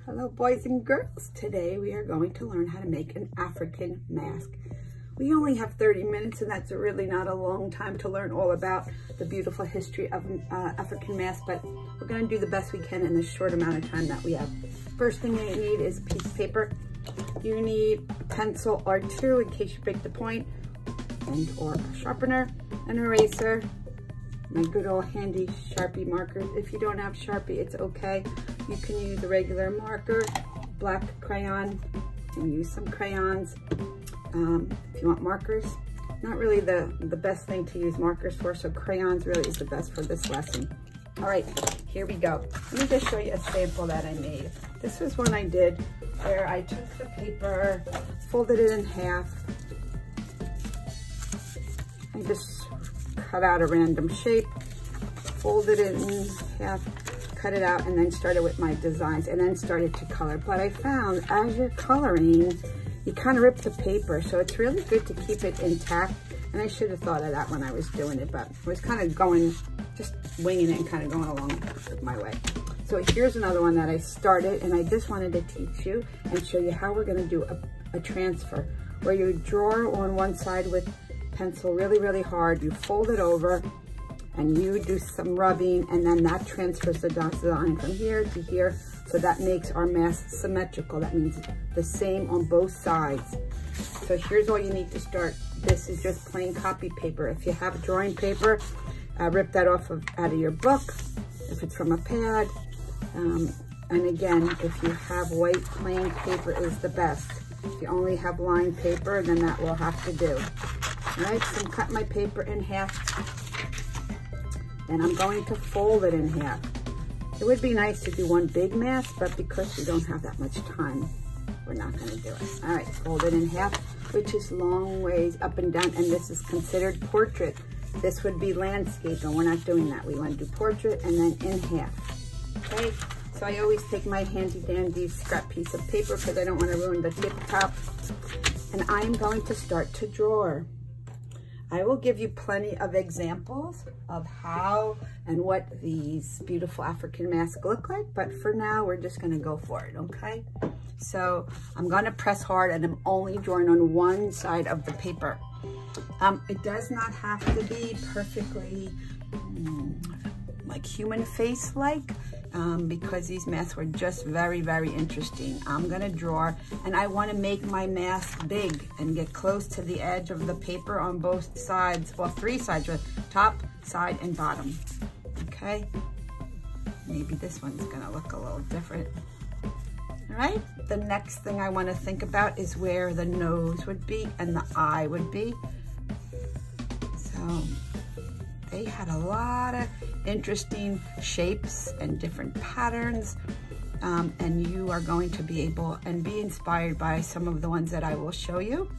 Hello boys and girls. Today we are going to learn how to make an African mask. We only have 30 minutes and that's really not a long time to learn all about the beautiful history of African mask, but we're going to do the best we can in the short amount of time that we have. First thing you need is a piece of paper. You need a pencil or two in case you break the point, and or a sharpener, an eraser, my good old handy Sharpie marker. If you don't have Sharpie, it's okay. You can use a regular marker, black crayon, and use some crayons. If you want markers, not really the best thing to use markers for, so crayons really is the best for this lesson. All right, here we go. Let me just show you a sample that I made. This was one I did where I took the paper, folded it in half, I just cut out a random shape, folded it in half, cut it out, and then started with my designs and then started to color. But I found as you're coloring, you kind of rip the paper, so it's really good to keep it intact. And I should have thought of that when I was doing it, but I was kind of going, just winging it and kind of going along my way. So here's another one that I started, and I just wanted to teach you and show you how we're going to do a transfer, where you draw on one side with pencil really hard, you fold it over, and you do some rubbing, and then that transfers the design from here to here. So that makes our mask symmetrical. That means the same on both sides. So here's all you need to start. This is just plain copy paper. If you have drawing paper, rip that off out of your book, if it's from a pad. And again, if you have white plain paper is the best. If you only have lined paper, then that will have to do. All right, so I'm cutting my paper in half. And I'm going to fold it in half. It would be nice to do one big mask, but because we don't have that much time, we're not going to do it. All right, fold it in half, which is long ways up and down, and this is considered portrait. This would be landscape, and we're not doing that. We want to do portrait and then in half. Okay, so I always take my handy dandy scrap piece of paper because I don't want to ruin the tabletop, and I'm going to start to draw. I will give you plenty of examples of how and what these beautiful African masks look like, but for now, we're just gonna go for it, okay? So I'm gonna press hard, and I'm only drawing on one side of the paper. It does not have to be perfectly like human face-like, because these masks were just very interesting. I'm gonna draw, and I wanna make my mask big and get close to the edge of the paper on both sides, well, three sides, top, side, and bottom, okay? Maybe this one's gonna look a little different. All right, the next thing I wanna think about is where the nose would be and the eye would be. So, they had a lot of interesting shapes and different patterns, and you are going to be able and be inspired by some of the ones that I will show you.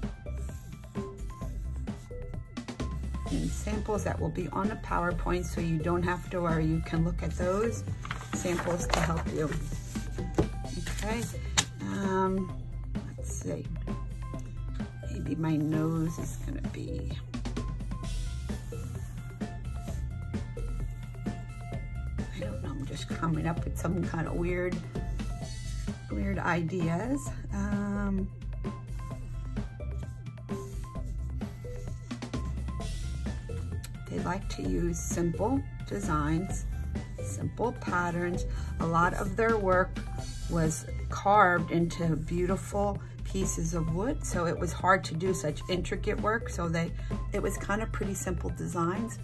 And samples that will be on the PowerPoint, so you don't have to worry. You can look at those samples to help you. Okay, let's see. Maybe my nose is gonna be, I don't know, I'm just coming up with some kind of weird ideas. They like to use simple designs, simple patterns. A lot of their work was carved into beautiful pieces of wood, so it was hard to do such intricate work. So it was kind of pretty simple designs.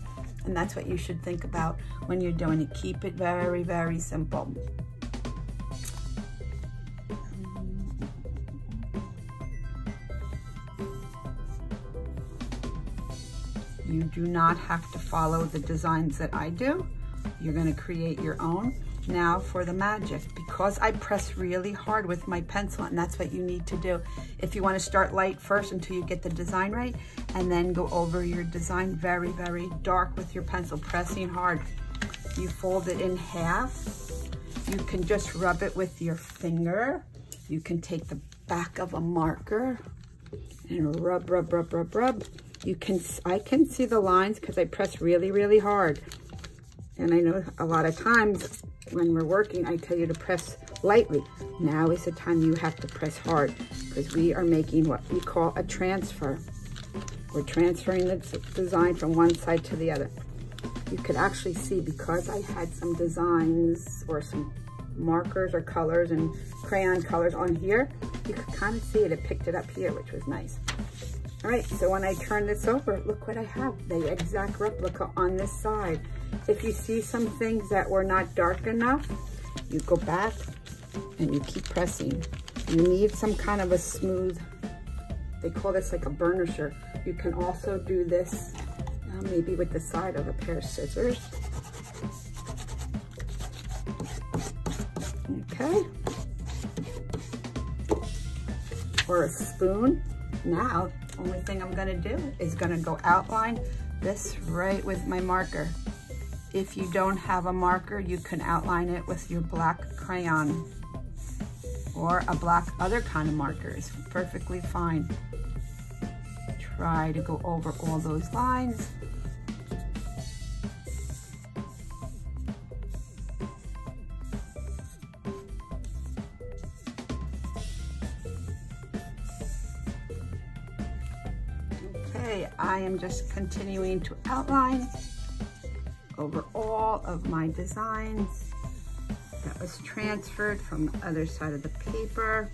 And that's what you should think about when you're doing it. Keep it very simple. You do not have to follow the designs that I do. You're gonna create your own. Now for the magic, because I press really hard with my pencil, and that's what you need to do. If you want to start light first until you get the design right, and then go over your design very dark with your pencil, pressing hard. You fold it in half. You can just rub it with your finger. You can take the back of a marker and rub. I can see the lines because I press really hard. And I know a lot of times when we're working, I tell you to press lightly. Now is the time you have to press hard because we are making what we call a transfer. We're transferring the design from one side to the other. You could actually see, because I had some designs or some markers or colors and crayon colors on here, you could kind of see it. It picked it up here, which was nice. All right, so when I turn this over, look what I have, the exact replica on this side. If you see some things that were not dark enough, you go back and you keep pressing. You need some kind of a smooth, they call this like a burnisher. You can also do this maybe with the side of a pair of scissors. Okay. Or a spoon. Now, only thing I'm gonna do is gonna go outline this right with my marker. If you don't have a marker, you can outline it with your black crayon or a black other kind of marker is perfectly fine. Try to go over all those lines. Okay, I am just continuing to outline over all of my designs. That was transferred from the other side of the paper.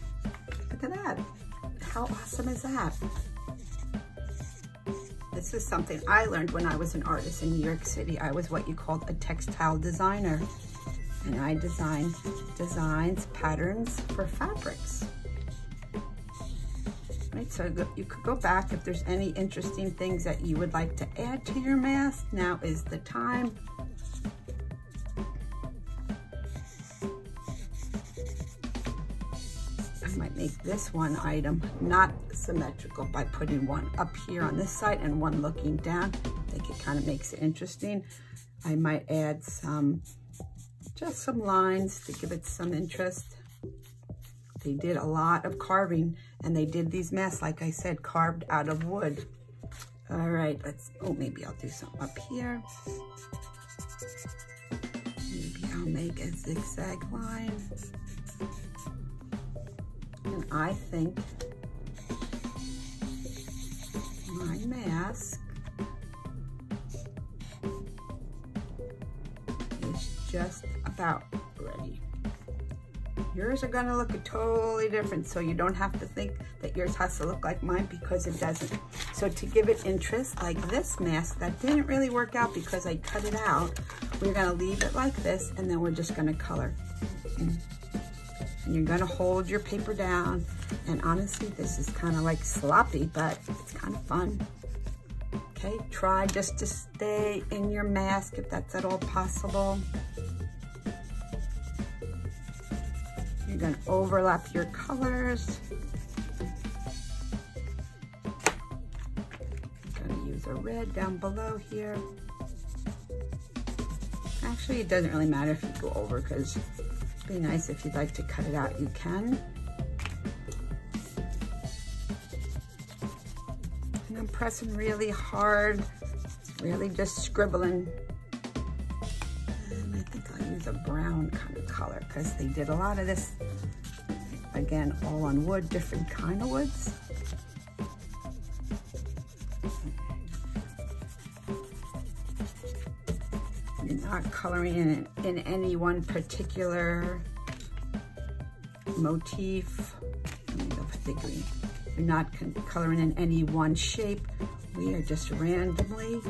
Look at that. How awesome is that? This is something I learned when I was an artist in New York City. I was what you called a textile designer. And I designed designs, patterns for fabrics. Right, so you could go back if there's any interesting things that you would like to add to your mask. Now is the time. I might make this one item not symmetrical by putting one up here on this side and one looking down. I think it kind of makes it interesting. I might add just some lines to give it some interest. They did a lot of carving, and they did these masks, like I said, carved out of wood. All right, maybe I'll do some up here. Maybe I'll make a zigzag line. And I think my mask is just about ready. Yours are gonna look totally different, so you don't have to think that yours has to look like mine, because it doesn't. So to give it interest, like this mask, that didn't really work out because I cut it out. We're gonna leave it like this, and then we're just gonna color. And you're gonna hold your paper down, and honestly, this is kind of like sloppy, but it's kind of fun. Okay, try just to stay in your mask if that's at all possible. You're gonna overlap your colors. I'm gonna use a red down below here. Actually, it doesn't really matter if you go over, because it'd be nice if you'd like to cut it out, you can. And I'm pressing really hard, really just scribbling. And I think I'll use a brown kind of color, because they did a lot of this, again, all on wood, different kind of woods. You're not coloring in any one particular motif. Let me go with the green. You're not coloring in any one shape. We are just randomly,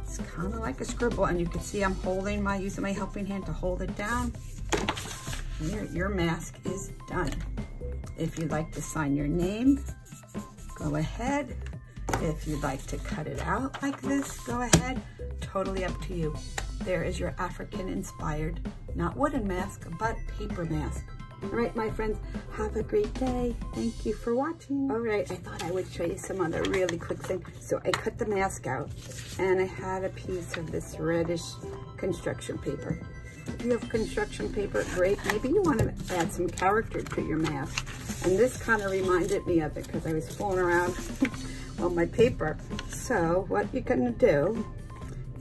it's kind of like a scribble, and you can see I'm using my helping hand to hold it down. Your mask is done. If you'd like to sign your name, go ahead. If you'd like to cut it out like this, go ahead. Totally up to you. There is your African-inspired, not wooden mask, but paper mask. All right, my friends, have a great day. Thank you for watching. All right, I thought I would show you some other really quick thing. So I cut the mask out, and I had a piece of this reddish construction paper. If you have construction paper, great. Maybe you want to add some character to your mask. And this kind of reminded me of it, because I was fooling around on my paper. So what you're gonna do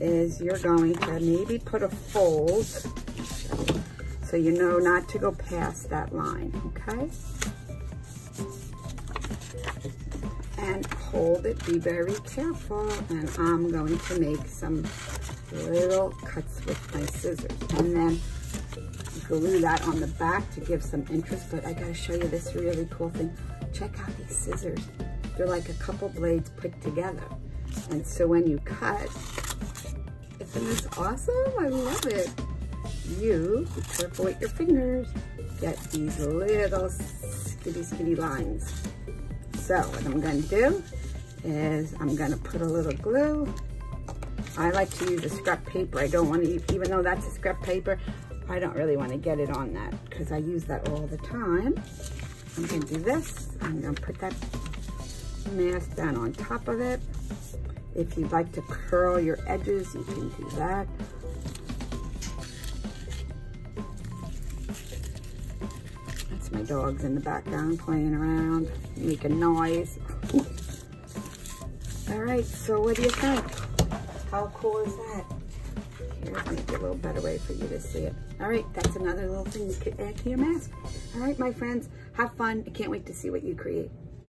is you're going to maybe put a fold so you know not to go past that line, okay? And hold it, be very careful. And I'm going to make some little cuts with my scissors. And then glue that on the back to give some interest. But I gotta show you this really cool thing. Check out these scissors. They're like a couple blades put together. And so when you cut, isn't this awesome? I love it. You, be careful with your fingers, get these little skinny lines. So what I'm gonna do is I'm gonna put a little glue. I like to use a scrap paper. I don't want to, even though that's a scrap paper, I don't really want to get it on that because I use that all the time. I'm gonna do this. I'm gonna put that mask down on top of it. If you'd like to curl your edges, you can do that. That's my dogs in the background playing around, making noise. All right, so what do you think? How cool is that? Here's maybe a little better way for you to see it. All right, that's another little thing you could add to your mask. All right, my friends, have fun. I can't wait to see what you create.